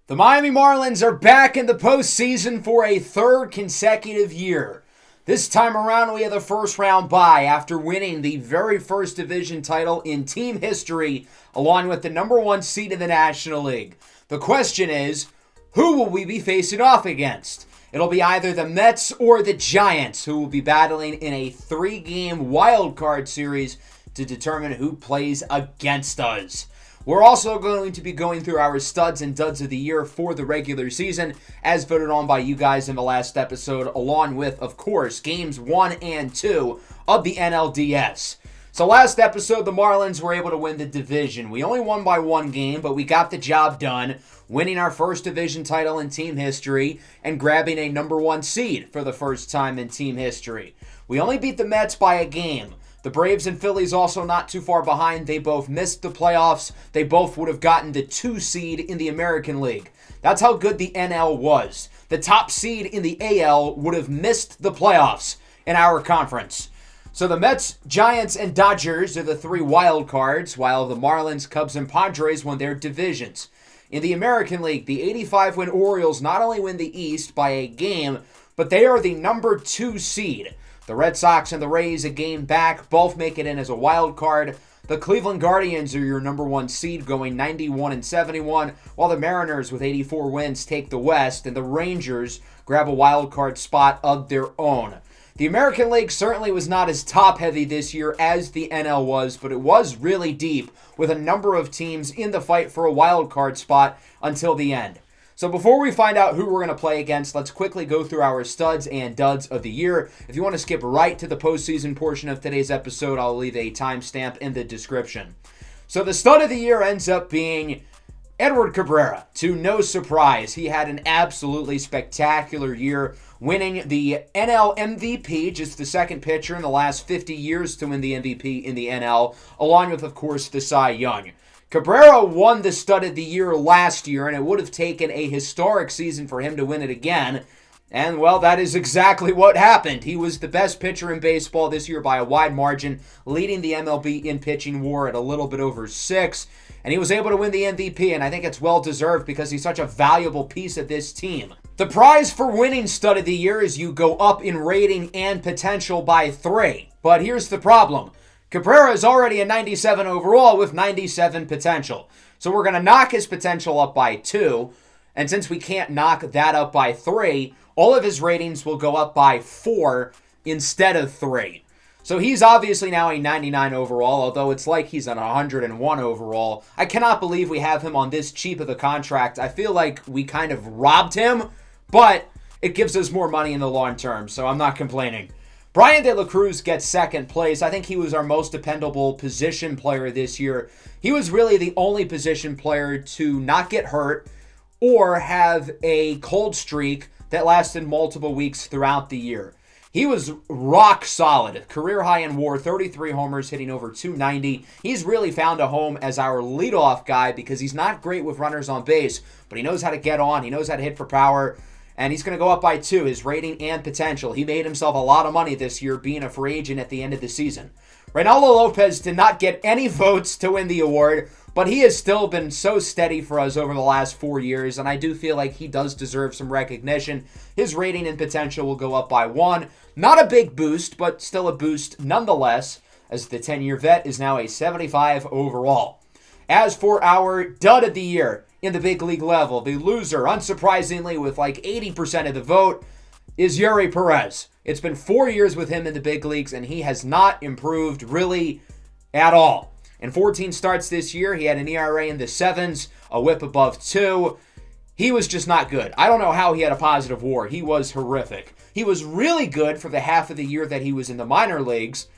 The Miami Marlins are back in the postseason for a third consecutive year. This time around, we have the first round bye after winning the very first division title in team history, along with the number one seed in the National League. The question is, who will we be facing off against? It'll be either the Mets or the Giants, who will be battling in a 3-game wild card series to determine who plays against us. We're also going to be going through our studs and duds of the year for the regular season, as voted on by you guys in the last episode, along with, of course, games 1 and 2 of the NLDS. So last episode, the Marlins were able to win the division. We only won by 1 game, but we got the job done, winning our first division title in team history and grabbing a number 1 seed for the first time in team history. We only beat the Mets by a game. The Braves and Phillies also not too far behind. They both missed the playoffs. They both would have gotten the 2 seed in the American League. That's how good the NL was. The top seed in the AL would have missed the playoffs in our conference. So the Mets, Giants, and Dodgers are the 3 wild cards, while the Marlins, Cubs, and Padres won their divisions. In the American League, the 85-win Orioles not only win the East by a game, but they are the number 2 seed. The Red Sox and the Rays, a game back, both make it in as a wild card. The Cleveland Guardians are your number 1 seed, going 91-71, while the Mariners with 84 wins take the West, and the Rangers grab a wild card spot of their own. The American League certainly was not as top-heavy this year as the NL was, but it was really deep, with a number of teams in the fight for a wild card spot until the end. So before we find out who we're going to play against, let's quickly go through our studs and duds of the year. If you want to skip right to the postseason portion of today's episode, I'll leave a timestamp in the description. So the stud of the year ends up being Edward Cabrera. To no surprise, he had an absolutely spectacular year, winning the NL MVP, just the second pitcher in the last 50 years to win the MVP in the NL, along with, of course, the Cy Young. Cabrera won the stud of the year last year, and it would have taken a historic season for him to win it again. And, well, that is exactly what happened. He was the best pitcher in baseball this year by a wide margin, leading the MLB in pitching WAR at a little bit over 6. And he was able to win the MVP, and I think it's well-deserved because he's such a valuable piece of this team. The prize for winning stud of the year is you go up in rating and potential by 3. But here's the problem. Cabrera is already a 97 overall with 97 potential. So we're going to knock his potential up by 2. And since we can't knock that up by 3, all of his ratings will go up by 4 instead of 3. So he's obviously now a 99 overall, although it's like he's an 101 overall. I cannot believe we have him on this cheap of a contract. I feel like we kind of robbed him, but it gives us more money in the long term, so I'm not complaining. Brian De La Cruz gets second place. I think he was our most dependable position player this year. He was really the only position player to not get hurt or have a cold streak that lasted multiple weeks throughout the year. He was rock solid. Career high in WAR, 33 homers, hitting over 290. He's really found a home as our leadoff guy because he's not great with runners on base, but he knows how to get on. He knows how to hit for power. And he's going to go up by 2, his rating and potential. He made himself a lot of money this year being a free agent at the end of the season. Reynaldo Lopez did not get any votes to win the award, but he has still been so steady for us over the last 4 years, and I do feel like he does deserve some recognition. His rating and potential will go up by 1. Not a big boost, but still a boost nonetheless, as the 10-year vet is now a 75 overall. As for our dud of the year, in the big league level, the loser, unsurprisingly, with like 80% of the vote, is Yuri Perez. It's been 4 years with him in the big leagues, and he has not improved really at all. In 14 starts this year, he had an ERA in the 7s, a whip above 2. He was just not good. I don't know how he had a positive WAR. He was horrific. He was really good for the half of the year that he was in the minor leagues,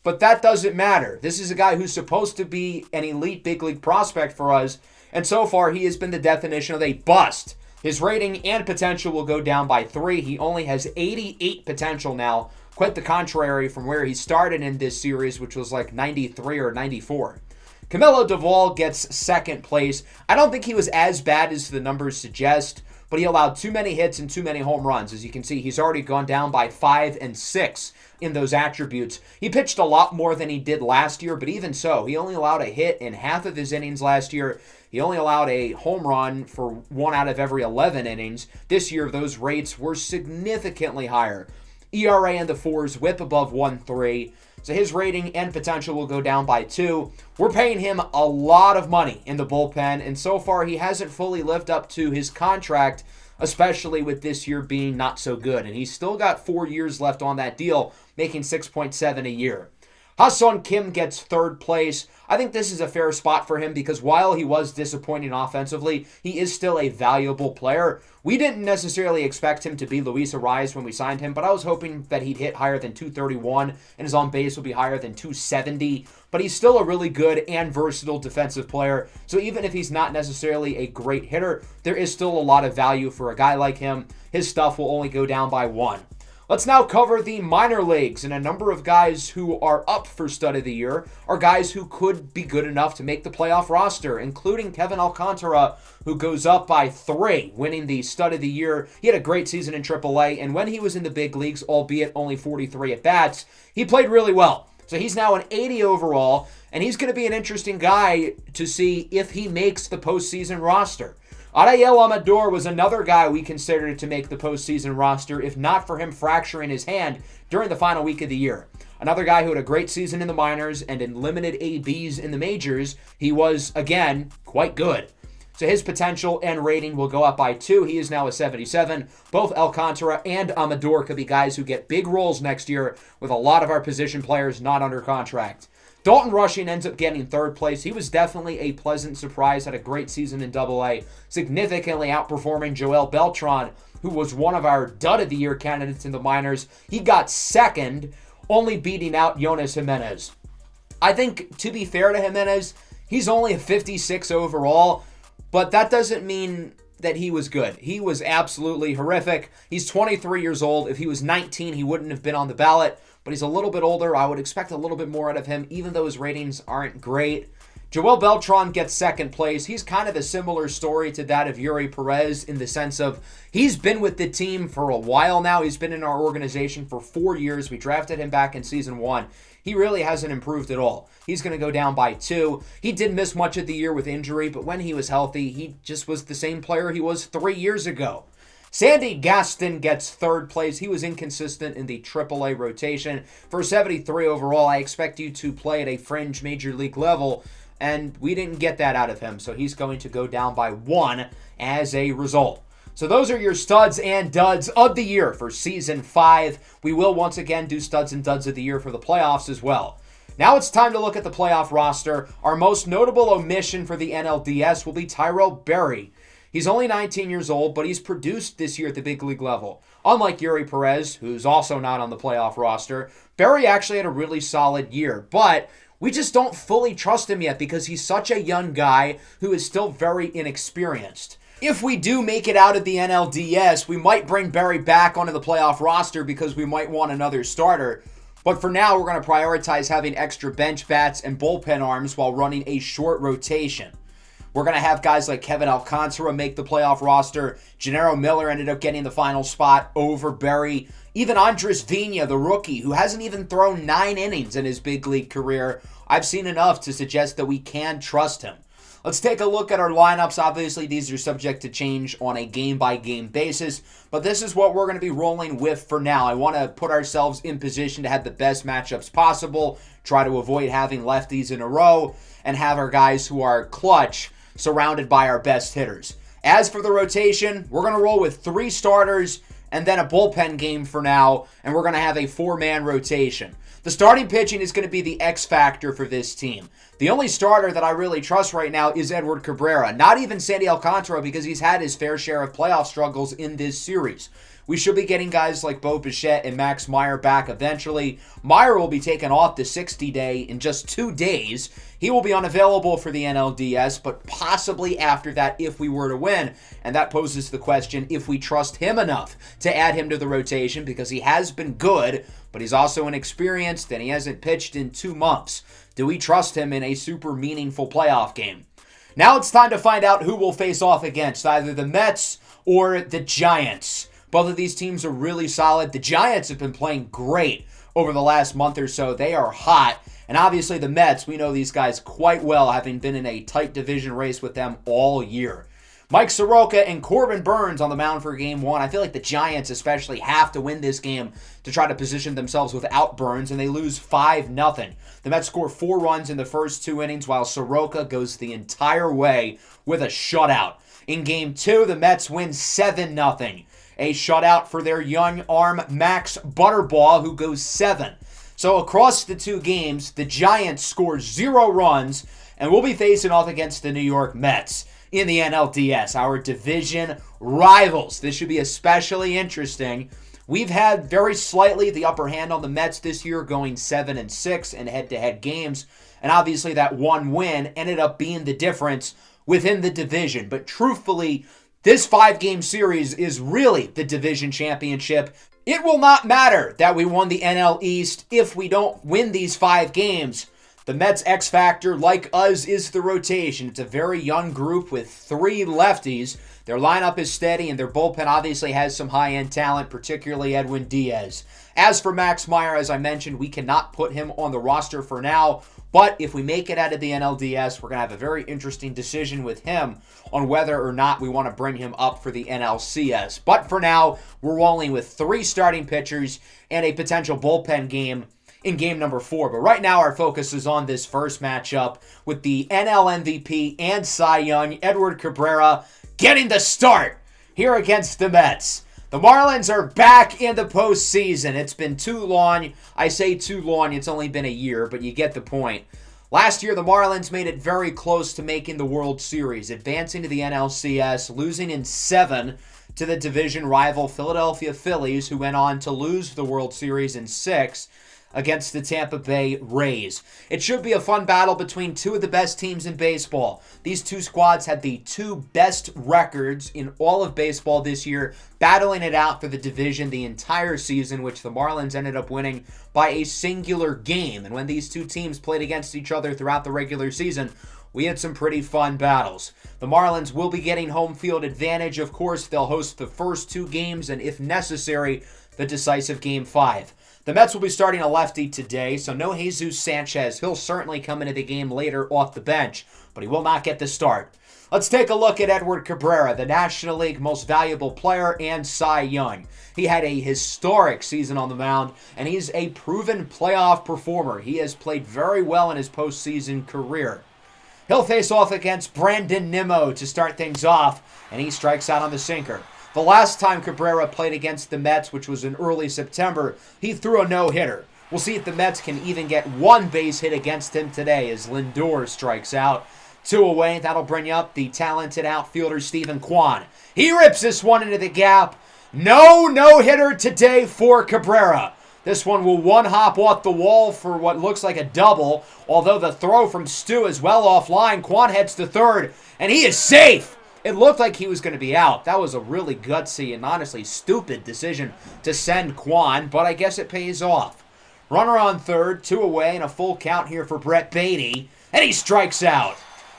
but that doesn't matter. This is a guy who's supposed to be an elite big league prospect for us, and so far, he has been the definition of a bust. His rating and potential will go down by 3. He only has 88 potential now. Quite the contrary from where he started in this series, which was like 93 or 94. Camilo Doval gets second place. I don't think he was as bad as the numbers suggest, but he allowed too many hits and too many home runs. As you can see, he's already gone down by 5 and 6 in those attributes. He pitched a lot more than he did last year, but even so, he only allowed a hit in half of his innings last year. He only allowed a home run for 1 out of every 11 innings. This year, those rates were significantly higher. ERA in the 4s, whip above 1.3. So his rating and potential will go down by 2. We're paying him a lot of money in the bullpen, and so far he hasn't fully lived up to his contract, especially with this year being not so good. And he's still got 4 years left on that deal, making $6.7 a year. Ha-Seong Kim gets 3rd place. I think this is a fair spot for him because while he was disappointing offensively, he is still a valuable player. We didn't necessarily expect him to be Luis Arias when we signed him, but I was hoping that he'd hit higher than 231 and his on-base would be higher than 270. But he's still a really good and versatile defensive player, so even if he's not necessarily a great hitter, there is still a lot of value for a guy like him. His stuff will only go down by 1. Let's now cover the minor leagues, and a number of guys who are up for Stud of the Year are guys who could be good enough to make the playoff roster, including Kevin Alcantara, who goes up by 3, winning the Stud of the Year. He had a great season in AAA, and when he was in the big leagues, albeit only 43 at-bats, he played really well. So he's now an 80 overall, and he's going to be an interesting guy to see if he makes the postseason roster. Ariel Amador was another guy we considered to make the postseason roster, if not for him fracturing his hand during the final week of the year. Another guy who had a great season in the minors and in limited ABs in the majors. He was, again, quite good. So his potential and rating will go up by 2. He is now a 77. Both Alcantara and Amador could be guys who get big roles next year with a lot of our position players not under contract. Dalton Rushing ends up getting 3rd place. He was definitely a pleasant surprise, had a great season in AA, significantly outperforming Joel Beltran, who was one of our dud of the year candidates in the minors. He got 2nd, only beating out Jonas Jimenez. I think, to be fair to Jimenez, he's only a 56 overall, but that doesn't mean that he was good. He was absolutely horrific. He's 23 years old. If he was 19, he wouldn't have been on the ballot. But he's a little bit older. I would expect a little bit more out of him, even though his ratings aren't great. Joel Beltran gets 2nd place. He's kind of a similar story to that of Yuri Perez in the sense of he's been with the team for a while now. He's been in our organization for 4 years. We drafted him back in season 1. He really hasn't improved at all. He's going to go down by 2. He did miss much of the year with injury, but when he was healthy, he just was the same player he was 3 years ago. Sandy Gaston gets 3rd place. He was inconsistent in the AAA rotation. For 73 overall, I expect you to play at a fringe major league level, and we didn't get that out of him, so he's going to go down by 1 as a result. So those are your studs and duds of the year for Season 5. We will once again do studs and duds of the year for the playoffs as well. Now it's time to look at the playoff roster. Our most notable omission for the NLDS will be Tyrell Berry. He's only 19 years old, but he's produced this year at the big league level. Unlike Yuri Perez, who's also not on the playoff roster, Berry actually had a really solid year, but we just don't fully trust him yet because he's such a young guy who is still very inexperienced. If we do make it out of the NLDS, we might bring Berry back onto the playoff roster because we might want another starter. But for now, we're going to prioritize having extra bench bats and bullpen arms while running a short rotation. We're going to have guys like Kevin Alcantara make the playoff roster. Gennaro Miller ended up getting the final spot over Berry. Even Andres Vina, the rookie, who hasn't even thrown 9 innings in his big league career, I've seen enough to suggest that we can trust him. Let's take a look at our lineups. Obviously, these are subject to change on a game-by-game basis, but this is what we're going to be rolling with for now. I want to put ourselves in position to have the best matchups possible, try to avoid having lefties in a row, and have our guys who are clutch surrounded by our best hitters. As for the rotation, we're going to roll with 3 starters and then a bullpen game for now, and we're going to have a 4-man rotation. The starting pitching is going to be the X factor for this team. The only starter that I really trust right now is Edward Cabrera. Not even Sandy Alcantara because he's had his fair share of playoff struggles in this series. We should be getting guys like Bo Bichette and Max Meyer back eventually. Meyer will be taken off the 60-day in just 2 days. He will be unavailable for the NLDS, but possibly after that if we were to win. And that poses the question if we trust him enough to add him to the rotation because he has been good, but he's also inexperienced and he hasn't pitched in 2 months. Do we trust him in a super meaningful playoff game? Now it's time to find out who we'll face off against, either the Mets or the Giants. Both of these teams are really solid. The Giants have been playing great over the last month or so. They are hot. And obviously the Mets, we know these guys quite well, having been in a tight division race with them all year. Mike Soroka and Corbin Burns on the mound for Game 1. I feel like the Giants especially have to win this game to try to position themselves without Burns, and they lose 5-0. The Mets score 4 runs in the first 2 innings, while Soroka goes the entire way with a shutout. In Game 2, the Mets win 7-0. A shutout for their young arm, Max Butterball, who goes 7. So across the 2 games, the Giants score 0 runs, and we'll be facing off against the New York Mets in the NLDS, our division rivals. This should be especially interesting. We've had very slightly the upper hand on the Mets this year, going 7-6 in head-to-head games, and obviously that one win ended up being the difference within the division. But truthfully, this 5-game series is really the division championship. It will not matter that we won the NL East if we don't win these 5 games. The Mets' X factor, like us, is the rotation. It's a very young group with 3 lefties. Their lineup is steady, and their bullpen obviously has some high-end talent, particularly Edwin Diaz. As for Max Meyer, as I mentioned, we cannot put him on the roster for now, but if we make it out of the NLDS, we're going to have a very interesting decision with him on whether or not we want to bring him up for the NLCS. But for now, we're rolling with 3 starting pitchers and a potential bullpen game in game number 4. But right now our focus is on this first matchup with the NL MVP and Cy Young, Edward Cabrera, getting the start here against the Mets. The Marlins are back in the postseason. It's been too long. I say too long, it's only been a year, but you get the point. Last year, the Marlins made it very close to making the World Series, advancing to the NLCS, losing in 7 to the division rival Philadelphia Phillies, who went on to lose the World Series in 6 against the Tampa Bay Rays. It should be a fun battle between 2 of the best teams in baseball. These 2 squads had the 2 best records in all of baseball this year, battling it out for the division the entire season, which the Marlins ended up winning by a singular game. And when these 2 teams played against each other throughout the regular season, we had some pretty fun battles. The Marlins will be getting home field advantage. Of course, they'll host the first 2 games, and if necessary, the decisive Game 5. The Mets will be starting a lefty today, so no Jesus Sanchez. He'll certainly come into the game later off the bench, but he will not get the start. Let's take a look at Edward Cabrera, the National League Most Valuable Player and Cy Young. He had a historic season on the mound, and he's a proven playoff performer. He has played very well in his postseason career. He'll face off against Brandon Nimmo to start things off, and he strikes out on the sinker. The last time Cabrera played against the Mets, which was in early September, he threw a no-hitter. We'll see if the Mets can even get 1 base hit against him today as Lindor strikes out. 2 away, that'll bring up the talented outfielder Steven Kwan. He rips this one into the gap. No-hitter today for Cabrera. This one will one-hop off the wall for what looks like a double, although the throw from Stu is well offline. Kwan heads to third, and he is safe. It looked like he was going to be out. That was a really gutsy and honestly stupid decision to send Kwan, but I guess it pays off. Runner on third, 2 away, and a full count here for Brett Beatty, and he strikes out.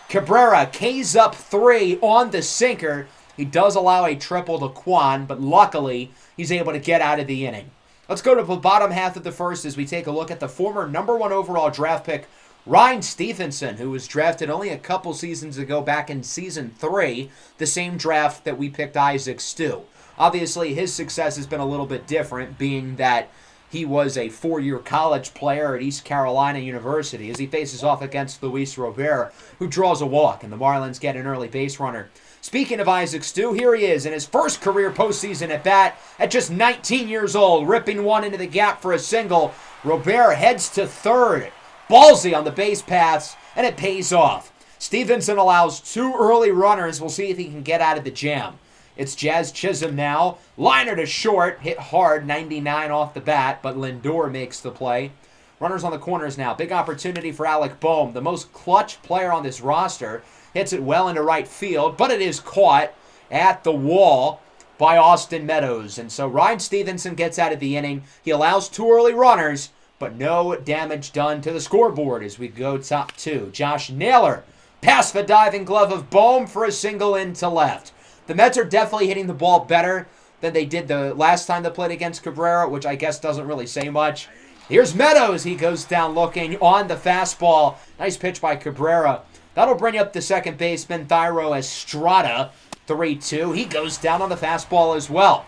Cabrera K's up 3 on the sinker. He does allow a triple to Kwan, but luckily he's able to get out of the inning. Let's go to the bottom half of the first as we take a look at the former number 1 overall draft pick, Ryan Stevenson, who was drafted only a couple seasons ago back in Season 3, the same draft that we picked Isaac Stu. Obviously, his success has been a little bit different, being that he was a 4-year college player at East Carolina University as he faces off against Luis Robert, who draws a walk, and the Marlins get an early base runner. Speaking of Isaac Stu, here he is in his first career postseason at bat at just 19 years old, ripping one into the gap for a single. Robert heads to third. Ballsy on the base paths, and it pays off. Stevenson allows 2 early runners. We'll see if he can get out of the jam. It's Jazz Chisholm now. Liner to short, hit hard, 99 off the bat, but Lindor makes the play. Runners on the corners now. Big opportunity for Alec Boehm, the most clutch player on this roster. Hits it well into right field, but it is caught at the wall by Austin Meadows. And so Ryan Stevenson gets out of the inning. He allows 2 early runners, but no damage done to the scoreboard as we go top 2. Josh Naylor past the diving glove of Boehm for a single into left. The Mets are definitely hitting the ball better than they did the last time they played against Cabrera, which I guess doesn't really say much. Here's Meadows. He goes down looking on the fastball. Nice pitch by Cabrera. That'll bring up the second baseman, Thairo Estrada, 3-2. He goes down on the fastball as well.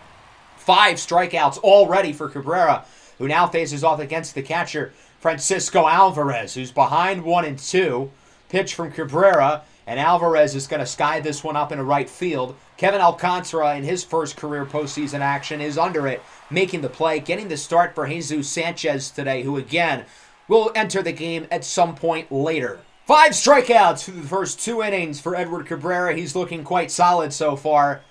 5 strikeouts already for Cabrera, who now faces off against the catcher, Francisco Alvarez, who's behind 1-2. Pitch from Cabrera, and Alvarez is going to sky this one up into right field. Kevin Alcantara, in his first career postseason action, is under it, making the play, getting the start for Jesus Sanchez today, who again will enter the game at some point later. 5 strikeouts through the first 2 innings for Edward Cabrera. He's looking quite solid so far,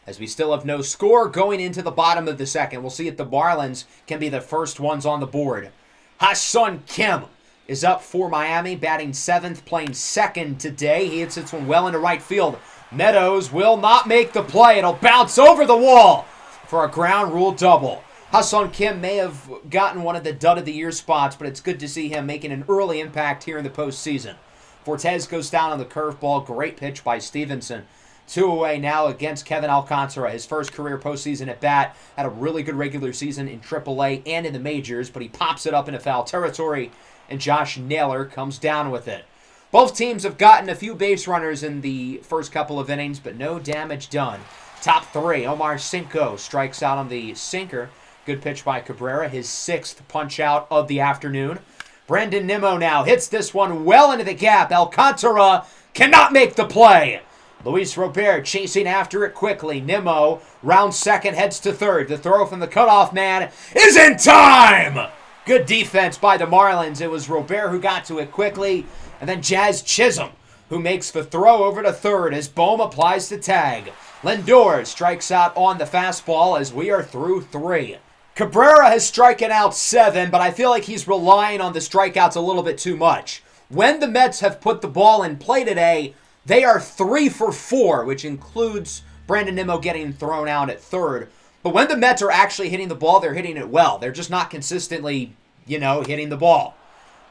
as we still have no score going into the bottom of the second. We'll see if the Marlins can be the first ones on the board. Ha-Seong Kim is up for Miami, batting 7th, playing second today. He hits this one well into right field. Meadows will not make the play. It'll bounce over the wall for a ground rule double. Ha-Seong Kim may have gotten one of the dud of the year spots, but it's good to see him making an early impact here in the postseason. Fortes goes down on the curveball. Great pitch by Stevenson. 2 away now against Kevin Alcantara. His first career postseason at bat. Had a really good regular season in AAA and in the majors, but he pops it up into foul territory, and Josh Naylor comes down with it. Both teams have gotten a few base runners in the first couple of innings, but no damage done. Top 3, Omar Cinco strikes out on the sinker. Good pitch by Cabrera, his 6th punch out of the afternoon. Brandon Nimmo now hits this one well into the gap. Alcantara cannot make the play. Luis Robert chasing after it quickly. Nimmo, round second, heads to third. The throw from the cutoff man is in time! Good defense by the Marlins. It was Robert who got to it quickly, and then Jazz Chisholm, who makes the throw over to third as Bohm applies the tag. Lindor strikes out on the fastball as we are through 3. Cabrera has striken out 7, but I feel like he's relying on the strikeouts a little bit too much. When the Mets have put the ball in play today, they are 3 for 4, which includes Brandon Nimmo getting thrown out at third. But when the Mets are actually hitting the ball, they're hitting it well. They're just not consistently, hitting the ball.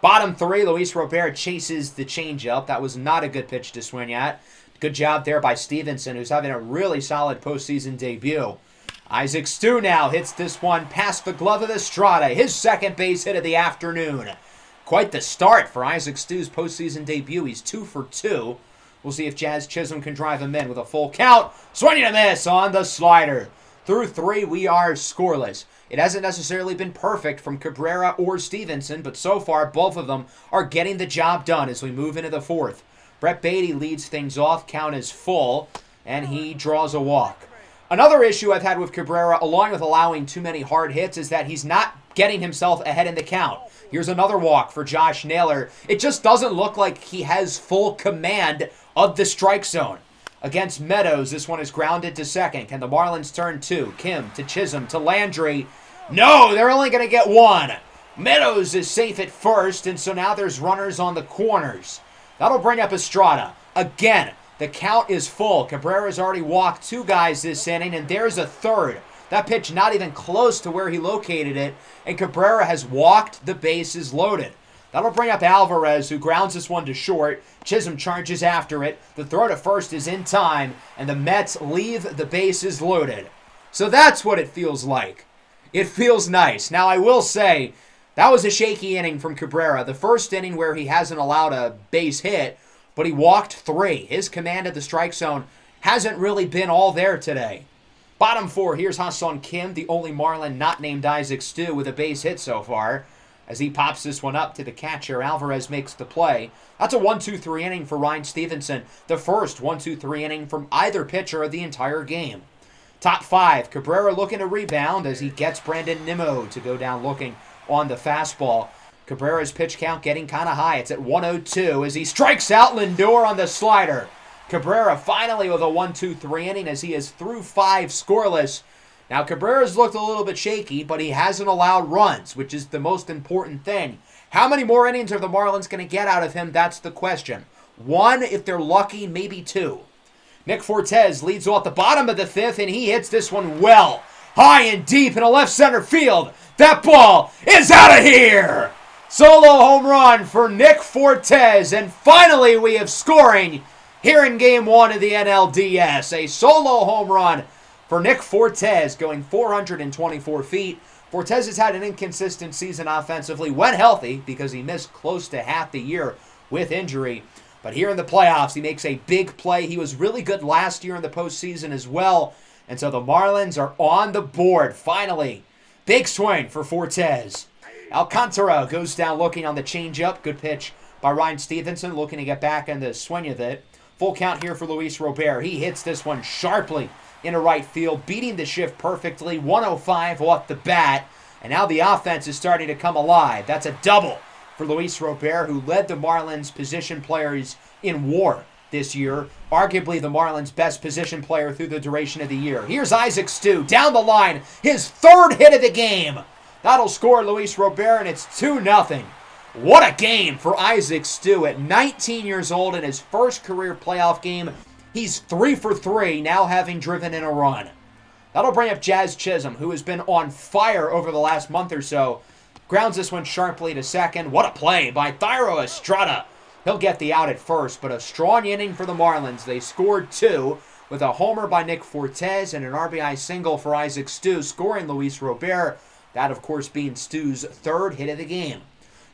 Bottom 3, Luis Robert chases the changeup. That was not a good pitch to swing at. Good job there by Stevenson, who's having a really solid postseason debut. Isaac Stu now hits this one past the glove of Estrada, his second base hit of the afternoon. Quite the start for Isaac Stu's postseason debut. He's 2 for 2. We'll see if Jazz Chisholm can drive him in with a full count. Swinging a miss on the slider. Through 3, we are scoreless. It hasn't necessarily been perfect from Cabrera or Stevenson, but so far both of them are getting the job done as we move into the 4th. Brett Beatty leads things off. Count is full, and he draws a walk. Another issue I've had with Cabrera, along with allowing too many hard hits, is that he's not getting himself ahead in the count. Here's another walk for Josh Naylor. It just doesn't look like he has full command of the strike zone. Against Meadows, this one is grounded to second. Can the Marlins turn 2? Kim to Chisholm to Landry. No, they're only going to get 1. Meadows is safe at first, and so now there's runners on the corners. That'll bring up Estrada. Again, the count is full. Cabrera's already walked 2 guys this inning, and there's a third. That pitch not even close to where he located it, and Cabrera has walked. The bases loaded. That'll bring up Alvarez, who grounds this one to short. Chisholm charges after it. The throw to first is in time, and the Mets leave the bases loaded. So that's what it feels like. It feels nice. Now, I will say, that was a shaky inning from Cabrera. The first inning where he hasn't allowed a base hit, but he walked 3. His command of the strike zone hasn't really been all there today. Bottom 4, here's Ha-Seong Kim, the only Marlin not named Isaac Stu with a base hit so far. As he pops this one up to the catcher, Alvarez makes the play. That's a 1-2-3 inning for Ryan Stevenson, the first 1-2-3 inning from either pitcher of the entire game. Top 5, Cabrera looking to rebound as he gets Brandon Nimmo to go down looking on the fastball. Cabrera's pitch count getting kind of high. It's at 102 as he strikes out Lindor on the slider. Cabrera finally with a 1-2-3 inning as he is through 5 scoreless. Now, Cabrera's looked a little bit shaky, but he hasn't allowed runs, which is the most important thing. How many more innings are the Marlins going to get out of him? That's the question. 1, if they're lucky, maybe 2. Nick Fortes leads off the bottom of the 5th, and he hits this one well. High and deep in a left center field. That ball is out of here! Solo home run for Nick Fortes, and finally we have scoring here in Game 1 of the NLDS. A solo home run for Nick Fortes going 424 feet, Fortes has had an inconsistent season offensively when healthy because he missed close to half the year with injury. But here in the playoffs, he makes a big play. He was really good last year in the postseason as well. And so the Marlins are on the board, finally. Big swing for Fortes. Alcantara goes down looking on the changeup. Good pitch by Ryan Stevenson, looking to get back in the swing of it. Full count here for Luis Robert. He hits this one sharply into right field, beating the shift perfectly. 105 off the bat. And now the offense is starting to come alive. That's a double for Luis Robert, who led the Marlins position players in WAR this year. Arguably the Marlins' best position player through the duration of the year. Here's Isaac Stu down the line. His third hit of the game. That'll score Luis Robert, and it's 2-0. What a game for Isaac Stu at 19 years old in his first career playoff game. He's 3 for 3, now having driven in a run. That'll bring up Jazz Chisholm, who has been on fire over the last month or so. Grounds this one sharply to second. What a play by Thairo Estrada. He'll get the out at first, but a strong inning for the Marlins. They scored 2 with a homer by Nick Fortes and an RBI single for Isaac Stu, scoring Luis Robert. That, of course, being Stu's third hit of the game.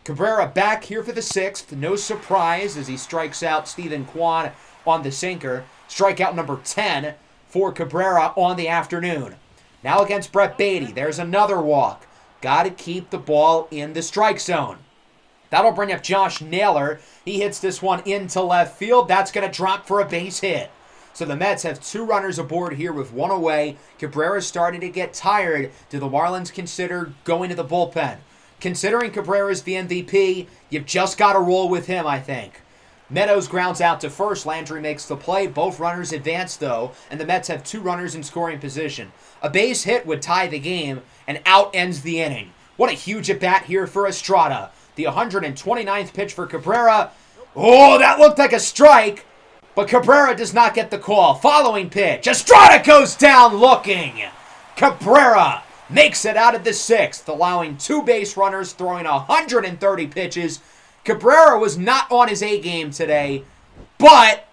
Cabrera back here for the 6th. No surprise as he strikes out Steven Kwan on the sinker. Strikeout number 10 for Cabrera on the afternoon. Now against Brett Beatty. There's another walk. Got to keep the ball in the strike zone. That'll bring up Josh Naylor. He hits this one into left field. That's going to drop for a base hit. So the Mets have 2 runners aboard here with 1 away. Cabrera's starting to get tired. Do the Marlins consider going to the bullpen? Considering Cabrera's the MVP, you've just got to roll with him, I think. Meadows grounds out to first. Landry makes the play. Both runners advance, though, and the Mets have 2 runners in scoring position. A base hit would tie the game, and out ends the inning. What a huge at-bat here for Estrada. The 129th pitch for Cabrera. Oh, that looked like a strike, but Cabrera does not get the call. Following pitch. Estrada goes down looking. Cabrera makes it out of the 6th, allowing 2 base runners, throwing 130 pitches. Cabrera was not on his A game today, but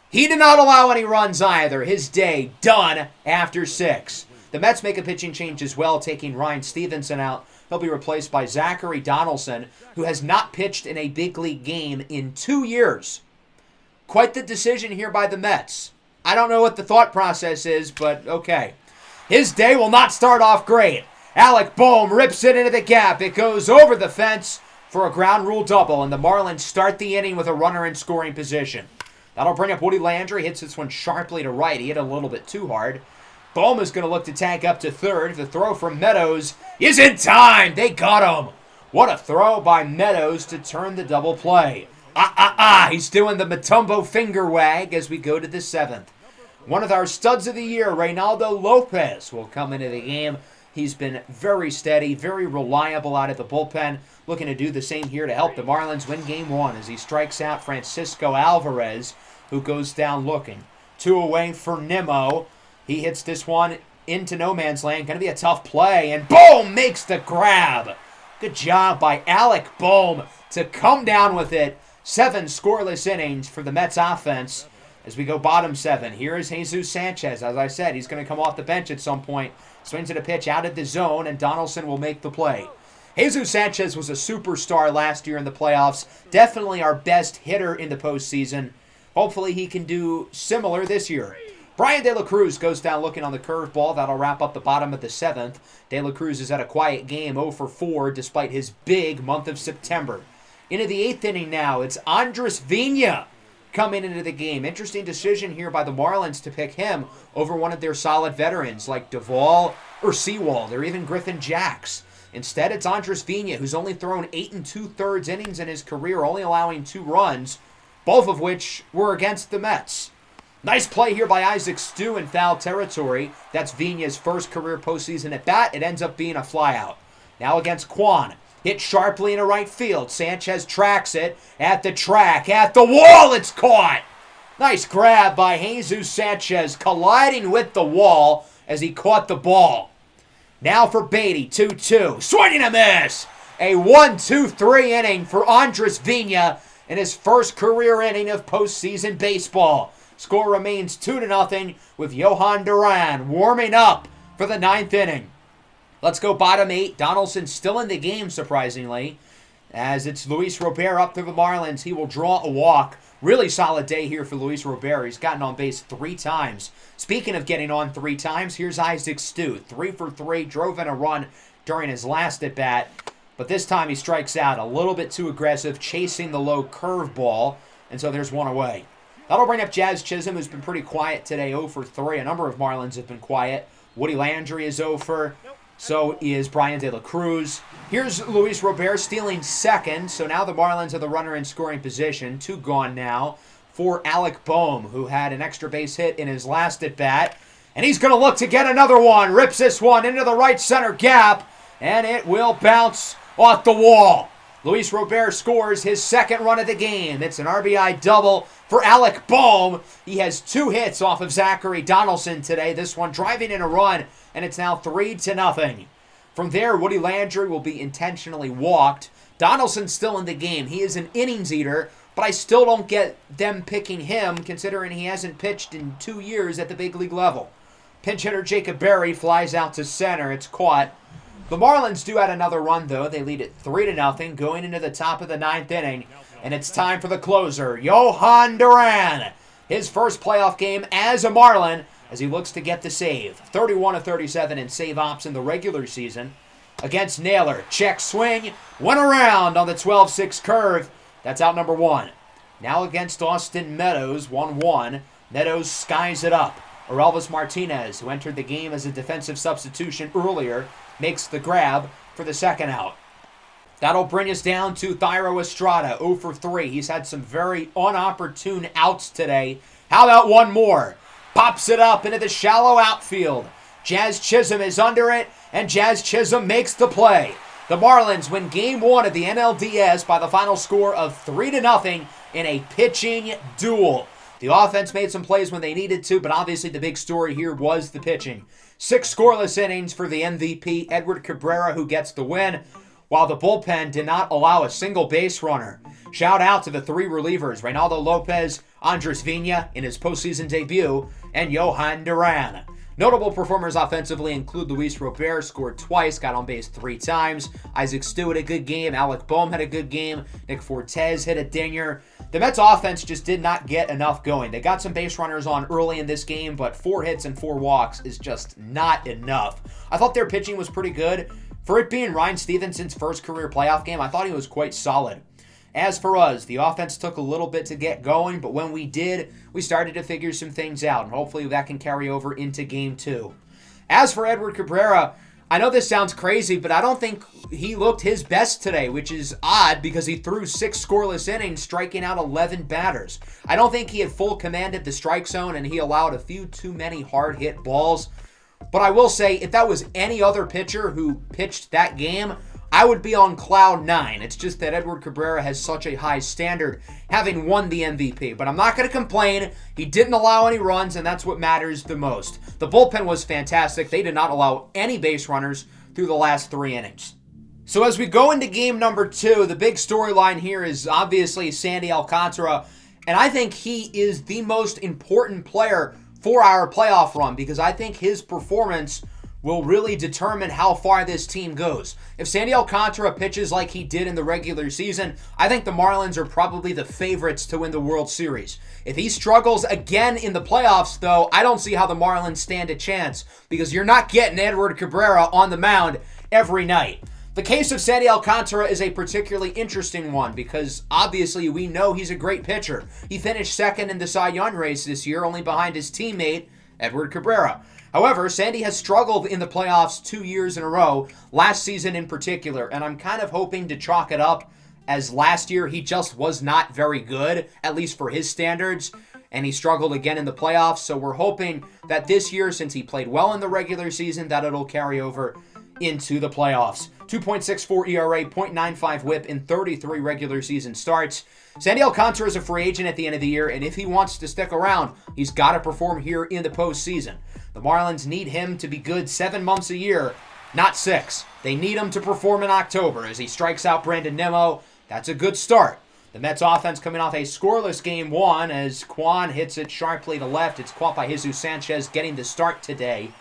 he did not allow any runs either. His day done after 6. The Mets make a pitching change as well, taking Ryan Stevenson out. He'll be replaced by Zachary Donaldson, who has not pitched in a big league game in 2 years. Quite the decision here by the Mets. I don't know what the thought process is, but okay. His day will not start off great. Alec Boehm rips it into the gap. It goes over the fence for a ground rule double, and the Marlins start the inning with a runner in scoring position. That'll bring up Woody Landry. Hits this one sharply to right. He hit a little bit too hard. Boehm is going to look to tag up to third. The throw from Meadows is in time. They got him. What a throw by Meadows to turn the double play. He's doing the Matumbo finger wag as we go to the 7th. One of our studs of the year, Reynaldo Lopez, will come into the game. He's been very steady, very reliable out of the bullpen. Looking to do the same here to help the Marlins win Game 1 as he strikes out Francisco Alvarez, who goes down looking. 2 away for Nimmo. He hits this one into no man's land. Going to be a tough play, and Boehm makes the grab. Good job by Alec Boehm to come down with it. 7 scoreless innings for the Mets offense as we go bottom 7. Here is Jesus Sanchez. As I said, he's going to come off the bench at some point. Swings at a pitch out of the zone, and Donaldson will make the play. Jesus Sanchez was a superstar last year in the playoffs. Definitely our best hitter in the postseason. Hopefully he can do similar this year. Brian De La Cruz goes down looking on the curveball. That'll wrap up the bottom of the 7th. De La Cruz is at a quiet game, 0 for 4, despite his big month of September. Into the 8th inning now, it's Andres Vina coming into the game. Interesting decision here by the Marlins to pick him over one of their solid veterans like Duvall or Sewald or even Griffin Jacks. Instead, it's Andres Vina, who's only thrown 8 2/3 innings in his career, only allowing 2 runs, both of which were against the Mets. Nice play here by Isaac Stu in foul territory. That's Vina's first career postseason at bat. It ends up being a flyout. Now against Kwan. Hit sharply into right field. Sanchez tracks it at the track. At the wall, it's caught. Nice grab by Jesus Sanchez, colliding with the wall as he caught the ball. Now for Beatty, 2-2. Swing and a miss. A 1-2-3 inning for Andres Vina in his first career inning of postseason baseball. Score remains 2-0 with Johan Duran warming up for the 9th inning. Let's go bottom 8. Donaldson still in the game, surprisingly, as it's Luis Robert up to the Marlins. He will draw a walk. Really solid day here for Luis Robert. He's gotten on base 3 times. Speaking of getting on 3 times, here's Isaac Stu. 3 for 3, drove in a run during his last at-bat. But this time he strikes out. A little bit too aggressive, chasing the low curveball. And so there's 1 away. That'll bring up Jazz Chisholm, who's been pretty quiet today, 0 for 3. A number of Marlins have been quiet. Woody Landry is 0 for. So is Brian De La Cruz. Here's Luis Robert stealing second. So now the Marlins are the runner in scoring position. 2 gone now for Alec Boehm, who had an extra base hit in his last at-bat. And he's going to look to get another one. Rips this one into the right center gap. And it will bounce off the wall. Luis Robert scores his 2nd run of the game. It's an RBI double for Alec Boehm. He has 2 hits off of Zachary Donaldson today. This one driving in a run, and it's now 3-0. From there, Woody Landry will be intentionally walked. Donaldson's still in the game. He is an innings eater, but I still don't get them picking him, considering he hasn't pitched in 2 years at the big league level. Pinch hitter Jacob Berry flies out to center. It's caught. The Marlins do add another run, though. They lead it 3-0 going into the top of the 9th inning. And it's time for the closer, Johan Duran. His first playoff game as a Marlin as he looks to get the save. 31 of 37 in save ops in the regular season. Against Naylor, check swing, went around on the 12-6 curve. That's out number 1. Now against Austin Meadows, 1-1. Meadows skies it up. Orelvis Martinez, who entered the game as a defensive substitution earlier, makes the grab for the 2nd out. That'll bring us down to Thairo Estrada, 0 for 3. He's had some very inopportune outs today. How about one more? Pops it up into the shallow outfield. Jazz Chisholm is under it, and Jazz Chisholm makes the play. The Marlins win Game 1 of the NLDS by the final score of 3-0 in a pitching duel. The offense made some plays when they needed to, but obviously the big story here was the pitching. 6 scoreless innings for the MVP, Edward Cabrera, who gets the win, while the bullpen did not allow a single base runner. Shout out to the 3 relievers, Reynaldo Lopez, Andres Vina in his postseason debut, and Johan Duran. Notable performers offensively include Luis Robert, scored twice, got on base 3 times. Isaac Stu had a good game. Alec Boehm had a good game. Nick Fortes hit a dinger. The Mets offense just did not get enough going. They got some base runners on early in this game, but 4 hits and 4 walks is just not enough. I thought their pitching was pretty good. For it being Ryan Stevenson's first career playoff game, I thought he was quite solid. As for us, the offense took a little bit to get going, but when we did, we started to figure some things out, and hopefully that can carry over into Game 2. As for Edward Cabrera, I know this sounds crazy, but I don't think he looked his best today, which is odd because he threw 6 scoreless innings, striking out 11 batters. I don't think he had full command of the strike zone, and he allowed a few too many hard-hit balls. But I will say, if that was any other pitcher who pitched that game, I would be on cloud 9. It's just that Edward Cabrera has such a high standard, having won the MVP. But I'm not going to complain. He didn't allow any runs, and that's what matters the most. The bullpen was fantastic. They did not allow any base runners through the last 3 innings. So as we go into game number 2, the big storyline here is obviously Sandy Alcantara. And I think he is the most important player for our playoff run because I think his performance will really determine how far this team goes. If Sandy Alcantara pitches like he did in the regular season, I think the Marlins are probably the favorites to win the World Series. If he struggles again in the playoffs, though, I don't see how the Marlins stand a chance because you're not getting Edward Cabrera on the mound every night. The case of Sandy Alcantara is a particularly interesting one because obviously we know he's a great pitcher. He finished 2nd in the Cy Young race this year, only behind his teammate, Edward Cabrera. However, Sandy has struggled in the playoffs 2 years in a row, last season in particular, and I'm kind of hoping to chalk it up as last year he just was not very good, at least for his standards, and he struggled again in the playoffs, so we're hoping that this year, since he played well in the regular season, that it'll carry over into the playoffs. 2.64 ERA, .95 whip in 33 regular season starts. Sandy Alcantara is a free agent at the end of the year, and if he wants to stick around, he's got to perform here in the postseason. The Marlins need him to be good 7 months a year, not 6. They need him to perform in October as he strikes out Brandon Nimmo. That's a good start. The Mets offense coming off a scoreless game 1 as Kwan hits it sharply to left. It's caught by Jesus Sanchez getting the start today.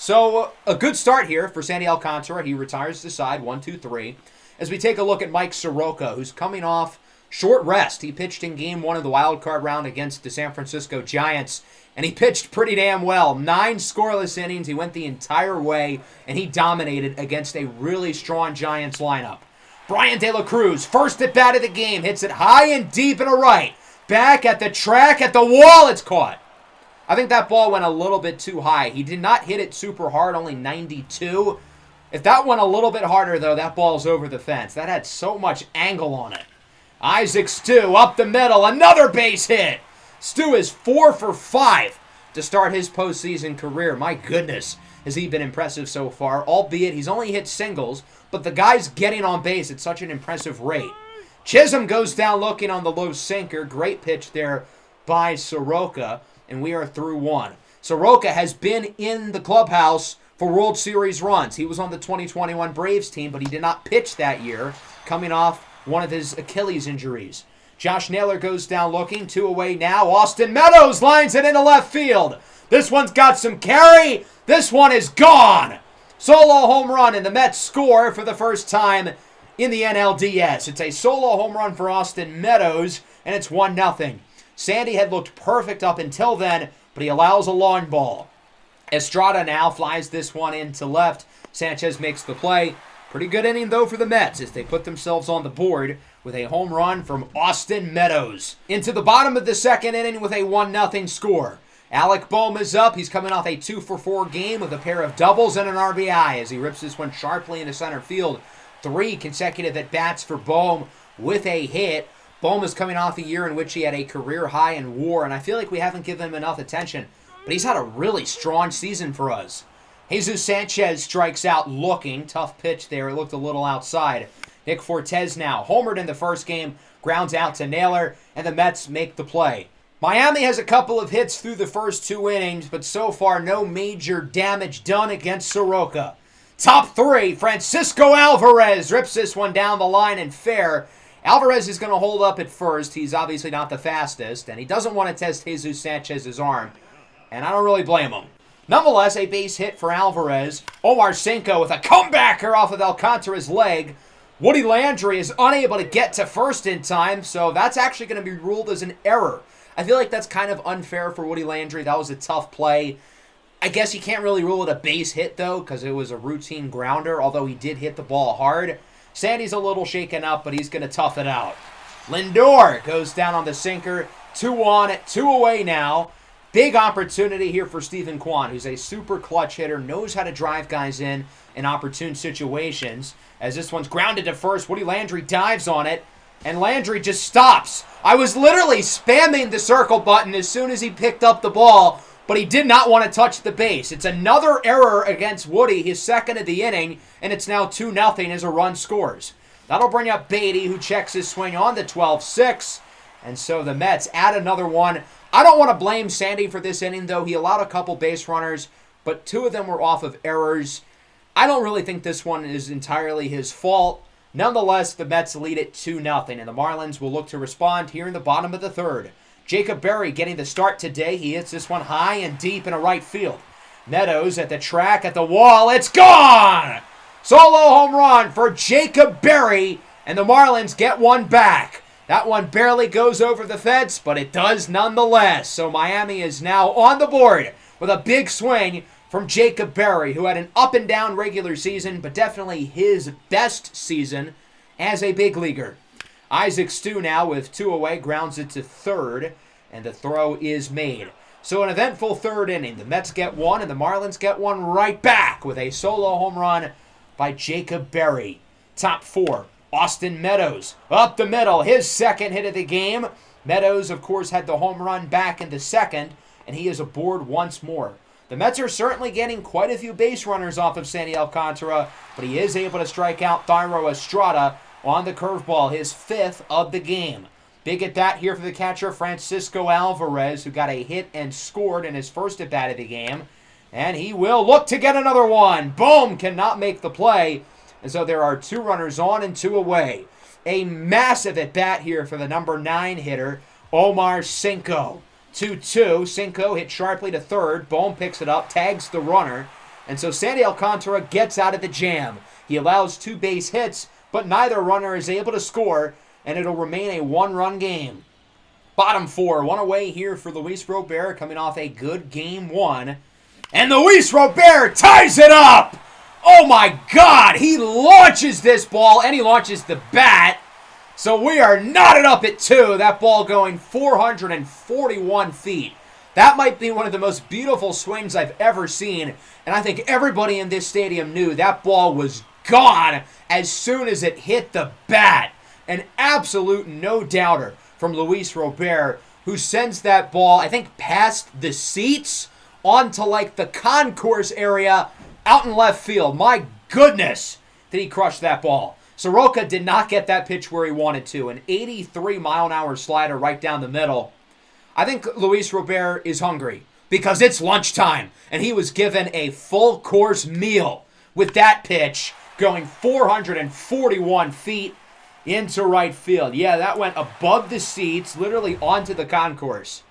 So a good start here for Sandy Alcantara. He retires the side, 1-2-3. As we take a look at Mike Soroka, who's coming off short rest. He pitched in Game 1 of the wild card round against the San Francisco Giants, and he pitched pretty damn well. 9 scoreless innings. He went the entire way, and he dominated against a really strong Giants lineup. Brian De La Cruz, first at bat of the game, hits it high and deep and a right. Back at the track, at the wall, it's caught. I think that ball went a little bit too high. He did not hit it super hard, only 92. If that went a little bit harder, though, that ball's over the fence. That had so much angle on it. Isaac Stu up the middle, another base hit. Stu is 4 for 5 to start his postseason career. My goodness, has he been impressive so far, albeit he's only hit singles, but the guy's getting on base at such an impressive rate. Chisholm goes down looking on the low sinker. Great pitch there by Soroka, and we are through 1. Soroka has been in the clubhouse for World Series runs. He was on the 2021 Braves team, but he did not pitch that year, coming off one of his Achilles injuries. Josh Naylor goes down looking, 2 away now. Austin Meadows lines it into left field. This one's got some carry. This one is gone. Solo home run, and the Mets score for the first time in the NLDS. It's a solo home run for Austin Meadows, and it's 1-0. Sandy had looked perfect up until then, but he allows a long ball. Estrada now flies this one into left. Sanchez makes the play. Pretty good inning, though, for the Mets as they put themselves on the board with a home run from Austin Meadows. Into the bottom of the second inning with a 1-0 score. Alec Bohm is up. He's coming off a 2-for-4 game with a pair of doubles and an RBI as he rips this one sharply into center field. 3 consecutive at-bats for Bohm with a hit. Bohm is coming off a year in which he had a career high in WAR, and I feel like we haven't given him enough attention, but he's had a really strong season for us. Jesus Sanchez strikes out looking. Tough pitch there. It looked a little outside. Nick Fortes now homered in the first game, grounds out to Naylor, and the Mets make the play. Miami has a couple of hits through the first 2 innings, but so far no major damage done against Soroka. Top 3, Francisco Alvarez rips this one down the line and fair. Alvarez is going to hold up at first. He's obviously not the fastest, and he doesn't want to test Jesus Sanchez's arm, and I don't really blame him. Nonetheless, a base hit for Alvarez. Omar Cinco with a comebacker off of Alcantara's leg. Woody Landry is unable to get to first in time, so that's actually going to be ruled as an error. I feel like that's kind of unfair for Woody Landry. That was a tough play. I guess you can't really rule it a base hit, though, because it was a routine grounder, although he did hit the ball hard. Sandy's a little shaken up, but he's going to tough it out. Lindor goes down on the sinker. 2 on, 2 away now. Big opportunity here for Stephen Kwan, who's a super clutch hitter, knows how to drive guys in opportune situations. As this one's grounded to first, Woody Landry dives on it, and Landry just stops. I was literally spamming the circle button as soon as he picked up the ball, but he did not want to touch the base. It's another error against Woody, his second of the inning, and it's now 2-0 as a run scores. That'll bring up Beatty, who checks his swing on the 12-6, and so the Mets add another one. I don't want to blame Sandy for this inning, though. He allowed a couple base runners, but 2 of them were off of errors. I don't really think this one is entirely his fault. Nonetheless, the Mets lead it 2-0, and the Marlins will look to respond here in the bottom of the third. Jacob Berry getting the start today. He hits this one high and deep in a right field. Meadows at the track, at the wall. It's gone! Solo home run for Jacob Berry, and the Marlins get one back. That one barely goes over the fence, but it does nonetheless. So Miami is now on the board with a big swing from Jacob Berry, who had an up-and-down regular season, but definitely his best season as a big leaguer. Isaac Stu now with 2 away, grounds it to third, and the throw is made. So an eventful third inning. The Mets get one, and the Marlins get one right back with a solo home run by Jacob Berry. Top 4. Austin Meadows up the middle, his second hit of the game. Meadows, of course, had the home run back in the second, and he is aboard once more. The Mets are certainly getting quite a few base runners off of Sandy Alcantara, but he is able to strike out Thairo Estrada on the curveball, his 5th of the game. Big at bat here for the catcher, Francisco Alvarez, who got a hit and scored in his first at bat of the game. And he will look to get another one. Boom, cannot make the play. And so there are 2 runners on and 2 away. A massive at-bat here for the number 9 hitter, Omar Cinco. 2-2. Cinco hit sharply to third. Bohm picks it up, tags the runner, And so Sandy Alcantara gets out of the jam. He allows 2 base hits, but neither runner is able to score, and it'll remain a 1-run game. Bottom 4, 1 away here for Luis Robert, coming off a good game 1. And Luis Robert ties it up! Oh my God! He launches this ball, and he launches the bat. So we are knotted up at 2. That ball going 441 feet. That might be one of the most beautiful swings I've ever seen. And I think everybody in this stadium knew that ball was gone as soon as it hit the bat. An absolute no-doubter from Luis Robert, who sends that ball, I think, past the seats onto like the concourse area out in left field. My goodness, did he crush that ball. Soroka did not get that pitch where he wanted to. An 83-mile-an-hour slider right down the middle. I think Luis Robert is hungry because it's lunchtime, and he was given a full-course meal with that pitch going 441 feet into right field. Yeah, that went above the seats, literally onto the concourse.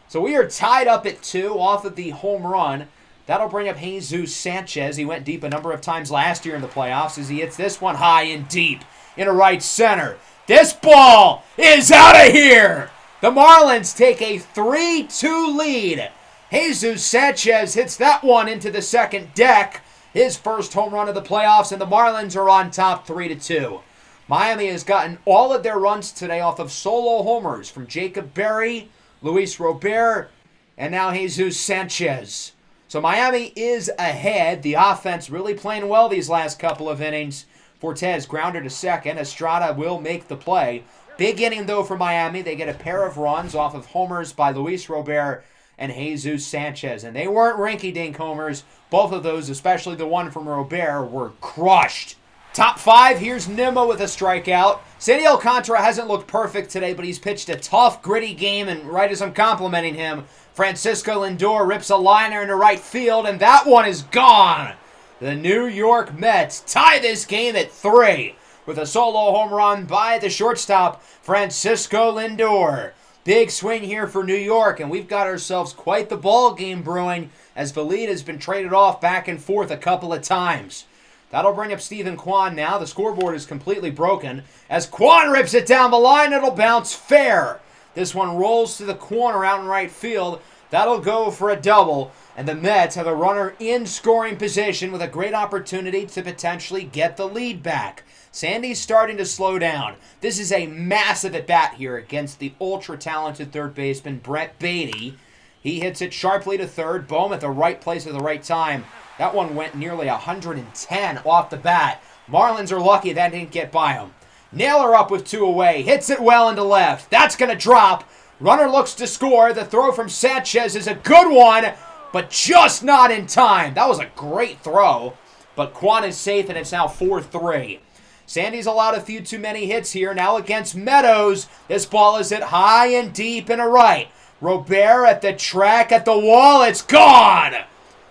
So we are tied up at 2 off of the home run. That'll bring up Jesus Sanchez. He went deep a number of times last year in the playoffs as he hits this one high and deep into right center. This ball is out of here. The Marlins take a 3-2 lead. Jesus Sanchez hits that one into the second deck. His first home run of the playoffs, and the Marlins are on top 3-2. Miami has gotten all of their runs today off of solo homers from Jacob Berry, Luis Robert, and now Jesus Sanchez. So Miami is ahead. The offense really playing well these last couple of innings. Fortes grounder to second. Estrada will make the play. Big inning, though, for Miami. They get a pair of runs off of homers by Luis Robert and Jesus Sanchez. And they weren't rinky-dink homers. Both of those, especially the one from Robert, were crushed. Top 5, here's Nimmo with a strikeout. Sandy Alcantara hasn't looked perfect today, but he's pitched a tough, gritty game, and right as I'm complimenting him, Francisco Lindor rips a liner into right field, and that one is gone. The New York Mets tie this game at 3 with a solo home run by the shortstop, Francisco Lindor. Big swing here for New York, and we've got ourselves quite the ball game brewing as the lead has been traded off back and forth a couple of times. That'll bring up Stephen Kwan now. The scoreboard is completely broken. As Kwan rips it down the line, it'll bounce fair. This one rolls to the corner out in right field. That'll go for a double. And the Mets have a runner in scoring position with a great opportunity to potentially get the lead back. Sandy's starting to slow down. This is a massive at-bat here against the ultra-talented third baseman, Brett Beatty. He hits it sharply to third. Bohm at the right place at the right time. That one went nearly 110 off the bat. Marlins are lucky that didn't get by him. Naylor up with 2 away. Hits it well into left. That's going to drop. Runner looks to score. The throw from Sanchez is a good one, but just not in time. That was a great throw, but Kwan is safe, and it's now 4-3. Sandy's allowed a few too many hits here. Now against Meadows. This ball is hit high and deep and a right. Robert at the track, at the wall. It's gone!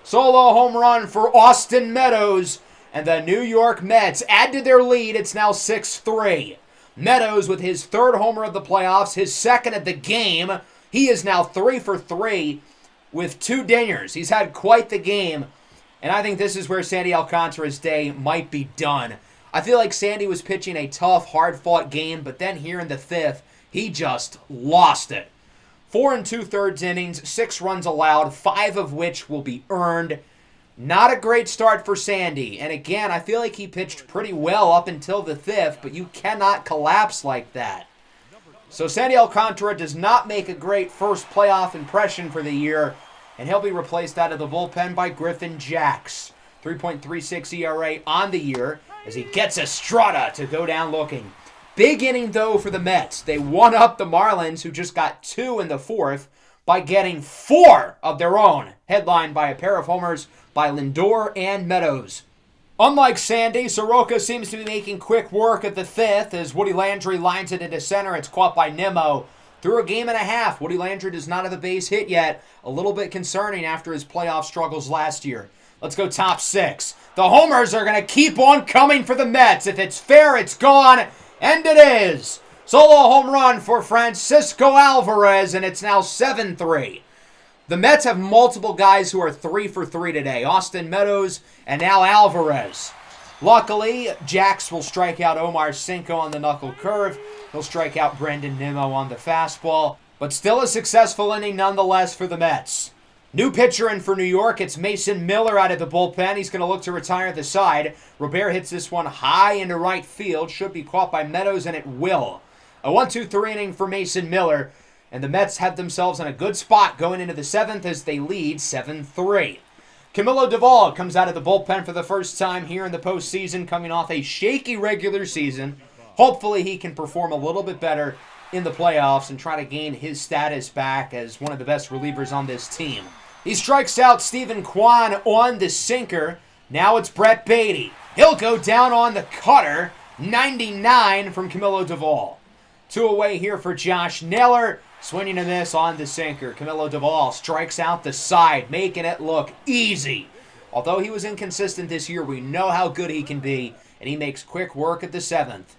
Solo home run for Austin Meadows, and the New York Mets add to their lead. It's now 6-3. Meadows with his 3rd homer of the playoffs, his 2nd of the game. He is now 3 for 3 with 2 dingers. He's had quite the game, and I think this is where Sandy Alcantara's day might be done. I feel like Sandy was pitching a tough, hard-fought game, but then here in the 5th, he just lost it. 4 2/3 innings, 6 runs allowed, 5 of which will be earned. Not a great start for Sandy. And again, I feel like he pitched pretty well up until the 5th, but you cannot collapse like that. So Sandy Alcantara does not make a great first playoff impression for the year, and he'll be replaced out of the bullpen by Griffin Jax. 3.36 ERA on the year as he gets Estrada to go down looking. Big inning, though, for the Mets. They won up the Marlins, who just got 2 in the 4th, by getting 4 of their own, headlined by a pair of homers by Lindor and Meadows. Unlike Sandy, Soroka seems to be making quick work at the 5th as Woody Landry lines it into center. It's caught by Nimmo. Through a game and a half, Woody Landry does not have a base hit yet. A little bit concerning after his playoff struggles last year. Let's go top 6. The homers are going to keep on coming for the Mets. If it's fair, it's gone. And it is. Solo home run for Francisco Alvarez, and it's now 7-3. The Mets have multiple guys who are 3 for 3 today. Austin Meadows and now Alvarez. Luckily, Jax will strike out Omar Cinco on the knuckle curve. He'll strike out Brandon Nimmo on the fastball. But still a successful inning nonetheless for the Mets. New pitcher in for New York. It's Mason Miller out of the bullpen. He's going to look to retire the side. Robert hits this one high into right field. Should be caught by Meadows, and it will. A 1-2-3 inning for Mason Miller. And the Mets have themselves in a good spot going into the 7th as they lead 7-3. Camilo Doval comes out of the bullpen for the first time here in the postseason, coming off a shaky regular season. Hopefully he can perform a little bit better in the playoffs and try to gain his status back as one of the best relievers on this team. He strikes out Steven Kwan on the sinker. Now it's Brett Beatty. He'll go down on the cutter. 99 from Camilo Doval. 2 away here for Josh Naylor. Swinging a miss on the sinker. Camilo Doval strikes out the side, making it look easy. Although he was inconsistent this year, we know how good he can be, and he makes quick work at the 7th.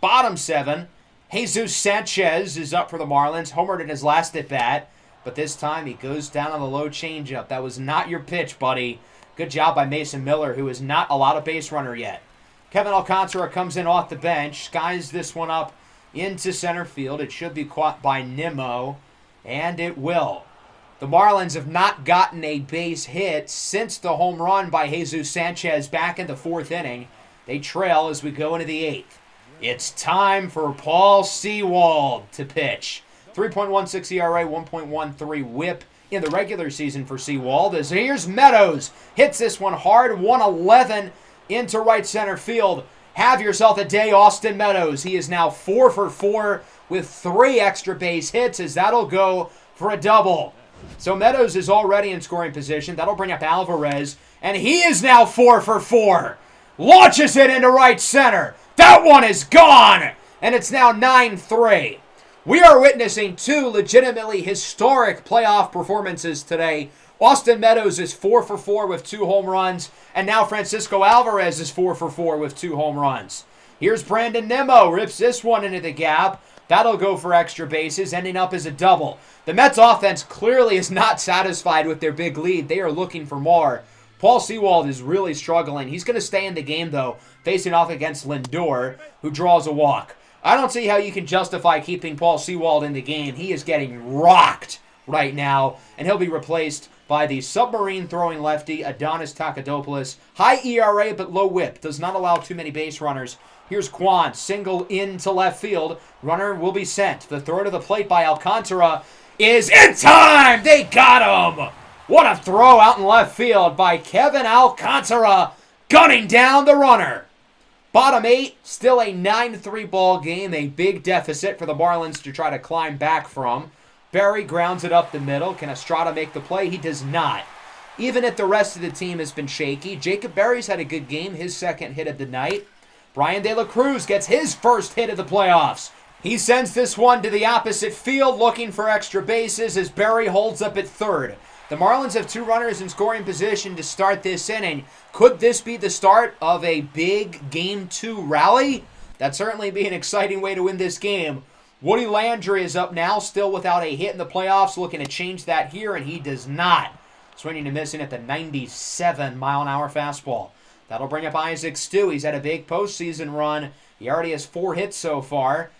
Bottom 7, Jesus Sanchez is up for the Marlins, homered in his last at-bat, but this time he goes down on the low changeup. That was not your pitch, buddy. Good job by Mason Miller, who is not allowed a base runner yet. Kevin Alcantara comes in off the bench, skies this one up into center field. It should be caught by Nimmo, and it will. The Marlins have not gotten a base hit since the home run by Jesus Sanchez back in the 4th inning. They trail as we go into the 8th. It's time for Paul Sewald to pitch. 3.16 ERA, 1.13 whip in the regular season for Sewald. As here's Meadows. Hits this one hard, 111 into right center field. Have yourself a day, Austin Meadows. He is now 4 for 4 with 3 extra base hits as that'll go for a double. So Meadows is already in scoring position. That'll bring up Alvarez, and he is now 4 for 4. Launches it into right center. That one is gone, and it's now 9-3. We are witnessing 2 legitimately historic playoff performances today. Austin Meadows is 4 for 4 with 2 home runs, and now Francisco Alvarez is 4 for 4 with 2 home runs. Here's Brandon Nimmo, rips this one into the gap. That'll go for extra bases, ending up as a double. The Mets offense clearly is not satisfied with their big lead. They are looking for more. Paul Sewald is really struggling. He's going to stay in the game, though, facing off against Lindor, who draws a walk. I don't see how you can justify keeping Paul Sewald in the game. He is getting rocked right now, and he'll be replaced by the submarine throwing lefty Adonis Takadopoulos. High ERA but low whip. Does not allow too many base runners. Here's Kwan. Single into left field. Runner will be sent. The throw to the plate by Alcantara is in time! They got him! What a throw out in left field by Kevin Alcantara, gunning down the runner. Bottom 8, still a 9-3 ball game. A big deficit for the Marlins to try to climb back from. Berry grounds it up the middle. Can Estrada make the play? He does not. Even if the rest of the team has been shaky, Jacob Berry's had a good game, his 2nd hit of the night. Brian De La Cruz gets his 1st hit of the playoffs. He sends this one to the opposite field, looking for extra bases as Berry holds up at 3rd. The Marlins have 2 runners in scoring position to start this inning. Could this be the start of a big Game 2 rally? That'd certainly be an exciting way to win this game. Woody Landry is up now, still without a hit in the playoffs, looking to change that here, and he does not. Swinging and missing at the 97-mile-an-hour fastball. That'll bring up Isaac Stu. He's had a big postseason run. He already has 4 hits so far.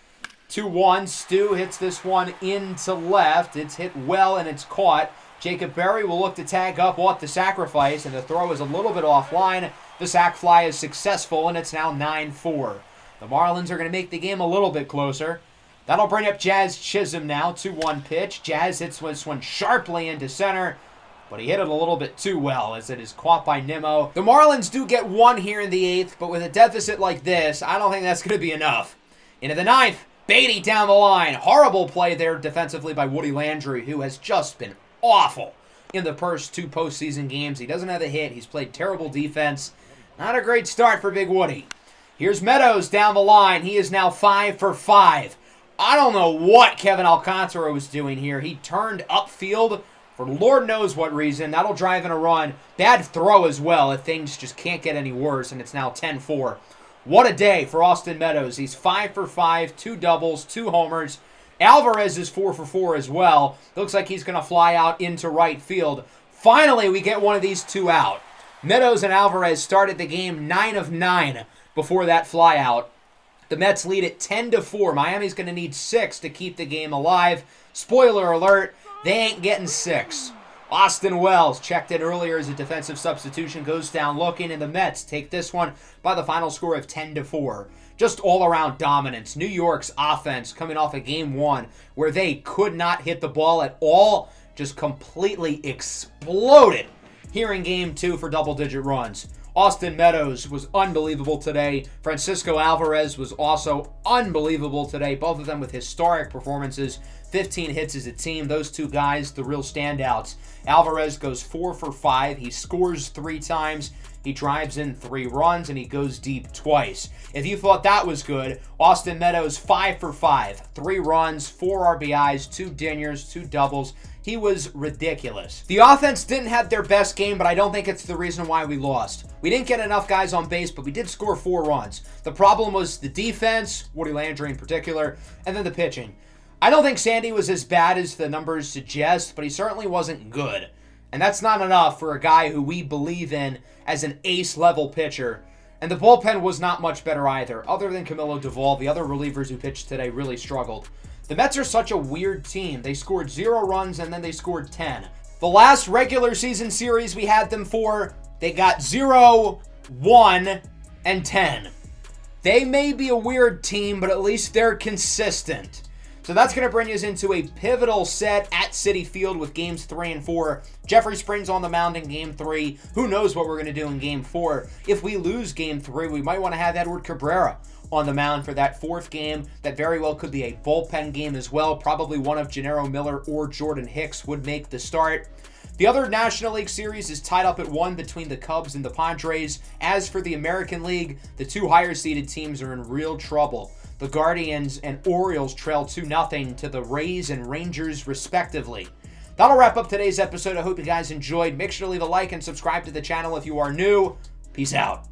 2-1. Stu hits this one into left. It's hit well, and it's caught. Jacob Berry will look to tag up off the sacrifice, and the throw is a little bit offline. The sac fly is successful, and it's now 9-4. The Marlins are going to make the game a little bit closer. That'll bring up Jazz Chisholm now. 2-1 pitch. Jazz hits this one sharply into center, but he hit it a little bit too well as it is caught by Nimmo. The Marlins do get 1 here in the 8th, but with a deficit like this, I don't think that's going to be enough. Into the 9th, Beatty down the line. Horrible play there defensively by Woody Landry, who has just been awful in the first 2 postseason games. He doesn't have a hit. He's played terrible defense. Not a great start for Big Woody. Here's Meadows down the line. He is now 5 for 5. I don't know what Kevin Alcantara was doing here. He turned upfield for Lord knows what reason. That'll drive in a run. Bad throw as well if things just can't get any worse, and it's now 10-4. What a day for Austin Meadows. He's 5 for 5, 2 doubles, 2 homers, Alvarez is 4 for 4 as well. Looks like he's going to fly out into right field. Finally, we get one of these two out. Meadows and Alvarez started the game 9 of 9 before that fly out. The Mets lead it 10-4. Miami's going to need 6 to keep the game alive. Spoiler alert, they ain't getting 6. Austin Wells checked in earlier as a defensive substitution, goes down looking, and the Mets take this one by the final score of 10-4. Just all-around dominance. New York's offense coming off of Game 1 where they could not hit the ball at all, just completely exploded here in Game 2 for double-digit runs. Austin Meadows was unbelievable today. Francisco Alvarez was also unbelievable today. Both of them with historic performances. 15 hits as a team. Those two guys, the real standouts. Alvarez goes 4 for 5. He scores 3 times. He drives in 3 runs, and he goes deep twice. If you thought that was good, Austin Meadows 5 for 5. 3 runs, 4 RBIs, 2 dingers, 2 doubles. He was ridiculous. The offense didn't have their best game, but I don't think it's the reason why we lost. We didn't get enough guys on base, but we did score 4 runs. The problem was the defense, Woody Landry in particular, and then the pitching. I don't think Sandy was as bad as the numbers suggest, but he certainly wasn't good. And that's not enough for a guy who we believe in as an ace-level pitcher. And the bullpen was not much better either. Other than Camilo Duvall, the other relievers who pitched today really struggled. The Mets are such a weird team. They scored 0 runs and then they scored 10. The last regular season series we had them for, they got 0, 1, and 10. They may be a weird team, but at least they're consistent. So that's going to bring us into a pivotal set at Citi Field with games 3 and 4. Jeffrey Springs on the mound in game 3. Who knows what we're going to do in game 4. If we lose game 3, we might want to have Edward Cabrera on the mound for that 4th game. That very well could be a bullpen game as well. Probably one of Gennaro Miller or Jordan Hicks would make the start. The other National League series is tied up at 1 between the Cubs and the Padres. As for the American League, the 2 higher-seeded teams are in real trouble. The Guardians and Orioles trail 2-0 to the Rays and Rangers, respectively. That'll wrap up today's episode. I hope you guys enjoyed. Make sure to leave a like and subscribe to the channel if you are new. Peace out.